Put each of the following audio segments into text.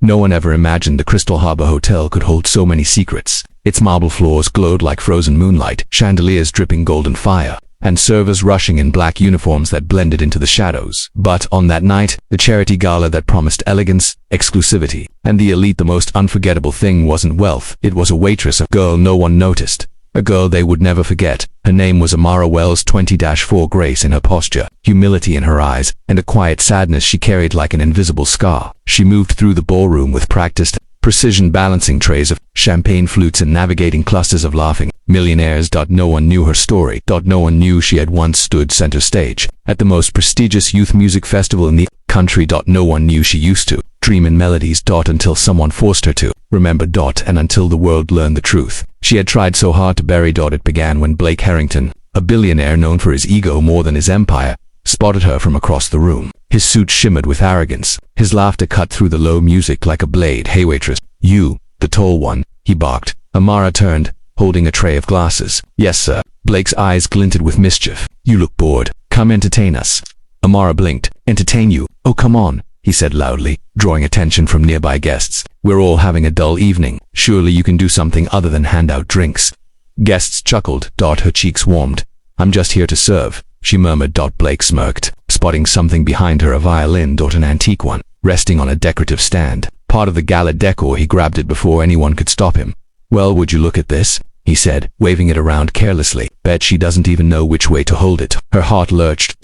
No one ever imagined the Crystal Harbor Hotel could hold so many secrets. Its marble floors glowed like frozen moonlight, chandeliers dripping golden fire, and servers rushing in black uniforms that blended into the shadows. But on that night, the charity gala that promised elegance, exclusivity, and the elite, the most unforgettable thing wasn't wealth. It was a waitress, a girl no one noticed. A girl they would never forget. Her name was Amara Wells. 20-4 grace in her posture, humility in her eyes, and a quiet sadness she carried like an invisible scar. She moved through the ballroom with practiced precision, balancing trays of champagne flutes and navigating clusters of laughing millionaires. No one knew her story. No one knew she had once stood center stage at the most prestigious youth music festival in the country. No one knew she used to dream in melodies. Until someone forced her to remember. And until the world learned the truth. She had tried so hard to bury. It began when Blake Harrington, a billionaire known for his ego more than his empire, spotted her from across the room. His suit shimmered with arrogance. His laughter cut through the low music like a blade. "Hey waitress, you, the tall one," he barked. Amara turned, holding a tray of glasses. "Yes, sir." Blake's eyes glinted with mischief. "You look bored. Come entertain us." Amara blinked. "Entertain you? Oh, come on," he said loudly, drawing attention from nearby guests. "We're all having a dull evening. Surely you can do something other than hand out drinks." Guests chuckled. Her cheeks warmed. "I'm just here to serve," she murmured. Blake smirked, spotting something behind her, a violin. An antique one, resting on a decorative stand. Part of the gala decor. He grabbed it before anyone could stop him. "Well, would you look at this?" he said, waving it around carelessly. "Bet she doesn't even know which way to hold it." Her heart lurched.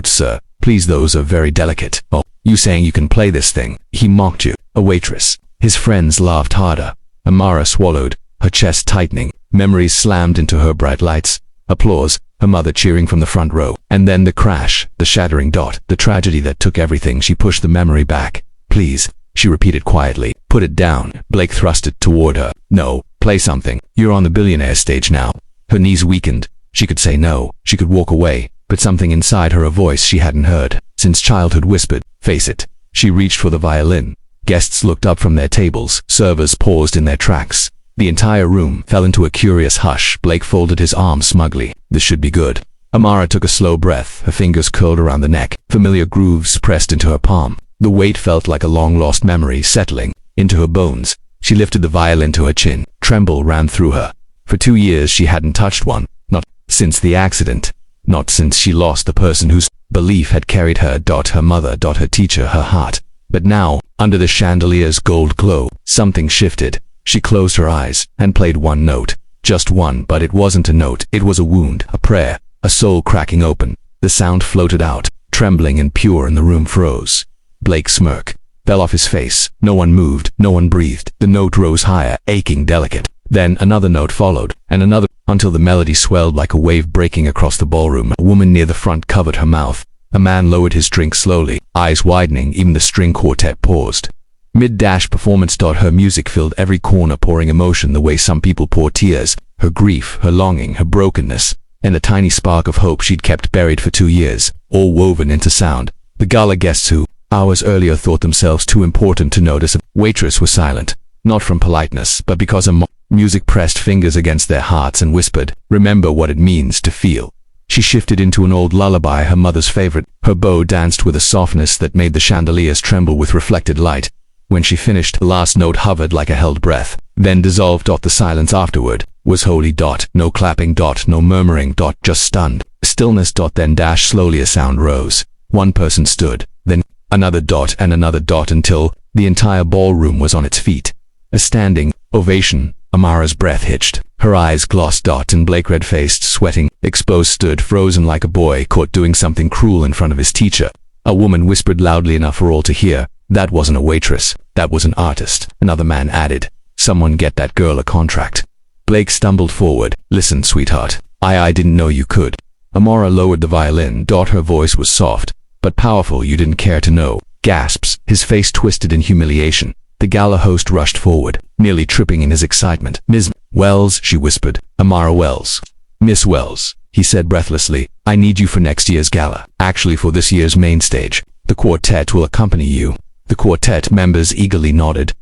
"Sir, please, those are very delicate." "Oh, you saying you can play this thing?" He mocked. "You, a waitress." His friends laughed harder. Amara swallowed, her chest tightening. Memories slammed into her. Bright lights, applause, her mother cheering from the front row. And then the crash, the shattering. The tragedy that took everything. She pushed the memory back. "Please," she repeated quietly. "Put it down." Blake thrust it toward her. "No, play something. You're on the Billionaire stage now." Her knees weakened. She could say no. She could walk away. But something inside her, a voice she hadn't heard since childhood, whispered, "Face it." She reached for the violin. Guests looked up from their tables. Servers paused in their tracks. The entire room fell into a curious hush. Blake folded his arms smugly. "This should be good." Amara took a slow breath. Her fingers curled around the neck. Familiar grooves pressed into her palm. The weight felt like a long-lost memory settling into her bones. She lifted the violin to her chin. Tremble ran through her. For 2 years she hadn't touched one. Not since the accident. Not since she lost the person whose belief had carried her. Her mother. Her teacher. Her heart. But now, under the chandelier's gold glow, something shifted. She closed her eyes and played one note. Just one, but it wasn't a note. It was a wound, a prayer, a soul cracking open. The sound floated out, trembling and pure, and the room froze. Blake's smirk fell off his face. No one moved, no one breathed. The note rose higher, aching, delicate. Then another note followed, and another, until the melody swelled like a wave breaking across the ballroom. A woman near the front covered her mouth. A man lowered his drink slowly, eyes widening. Even the string quartet paused. Mid-performance. Her music filled every corner, pouring emotion the way some people pour tears. Her grief, her longing, her brokenness, and a tiny spark of hope she'd kept buried for 2 years, all woven into sound. The gala guests who, hours earlier, thought themselves too important to notice a waitress was silent. Not from politeness, but because music pressed fingers against their hearts and whispered, "Remember what it means to feel." She shifted into an old lullaby, her mother's favorite. Her bow danced with a softness that made the chandeliers tremble with reflected light. When she finished, the last note hovered like a held breath, then dissolved. The silence afterward was holy. No clapping. No murmuring. Just stunned stillness. Then slowly a sound rose. One person stood, then another. And another. Until the entire ballroom was on its feet. A standing ovation. Amara's breath hitched. Her eyes glossed. And Blake, red-faced, sweating, exposed, stood frozen like a boy caught doing something cruel in front of his teacher. A woman whispered loudly enough for all to hear, "That wasn't a waitress. That was an artist." Another man added, "Someone get that girl a contract." Blake stumbled forward. "Listen, sweetheart. I didn't know you could." Amara lowered the violin. Her voice was soft, but powerful. "You didn't care to know." Gasps. His face twisted in humiliation. The gala host rushed forward, nearly tripping in his excitement. "Ms. Wells," she whispered. "Amara Wells." "Miss Wells," he said breathlessly. "I need you for next year's gala. Actually, for this year's main stage. The quartet will accompany you." The quartet members eagerly nodded.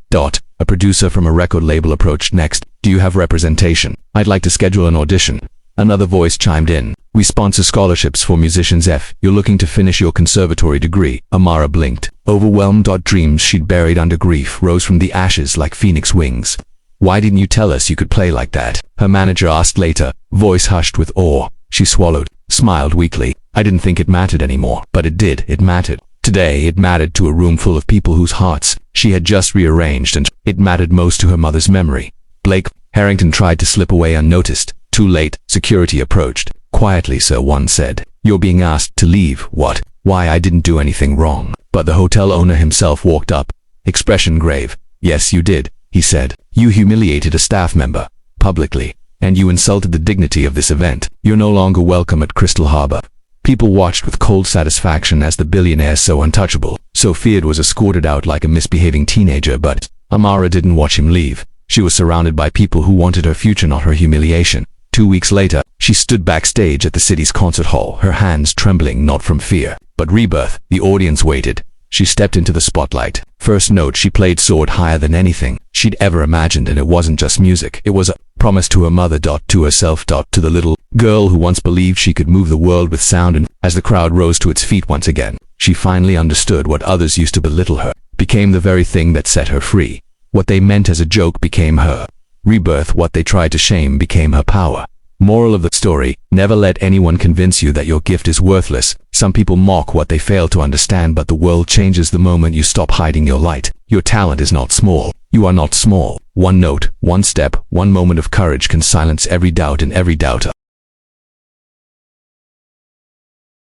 A producer from a record label approached next. "Do you have representation? I'd like to schedule an audition." Another voice chimed in. "We sponsor scholarships for musicians if you're looking to finish your conservatory degree." Amara blinked. Overwhelmed. Dreams she'd buried under grief rose from the ashes like phoenix wings. Why didn't you tell us you could play like that? Her manager asked later, voice hushed with awe. She swallowed, smiled weakly. I didn't think it mattered anymore, but it did. It mattered. Today it mattered to a room full of people whose hearts she had just rearranged, and it mattered most to her mother's memory. Blake Harrington tried to slip away unnoticed. Too late. Security approached. Quietly, sir, one said. You're being asked to leave. What? Why? I didn't do anything wrong. But the hotel owner himself walked up, expression grave. Yes, you did, he said. You humiliated a staff member, publicly, and you insulted the dignity of this event. You're no longer welcome at Crystal Harbor. People watched with cold satisfaction as the billionaire, so untouchable, so feared, was escorted out like a misbehaving teenager. But Amara didn't watch him leave. She was surrounded by people who wanted her future, not her humiliation. 2 weeks later, she stood backstage at the city's concert hall, her hands trembling not from fear, but rebirth. The audience waited. She stepped into the spotlight. First note she played soared higher than anything she'd ever imagined, and it wasn't just music. It was a promise to her mother, to herself, to the little girl who once believed she could move the world with sound. And as the crowd rose to its feet once again, she finally understood what others used to belittle her became the very thing that set her free. What they meant as a joke became her rebirth. What they tried to shame became her power. Moral of the story: never let anyone convince you that your gift is worthless. Some people mock what they fail to understand, but the world changes the moment you stop hiding your light. Your talent is not small. You are not small. One note, one step, one moment of courage can silence every doubt and every doubter.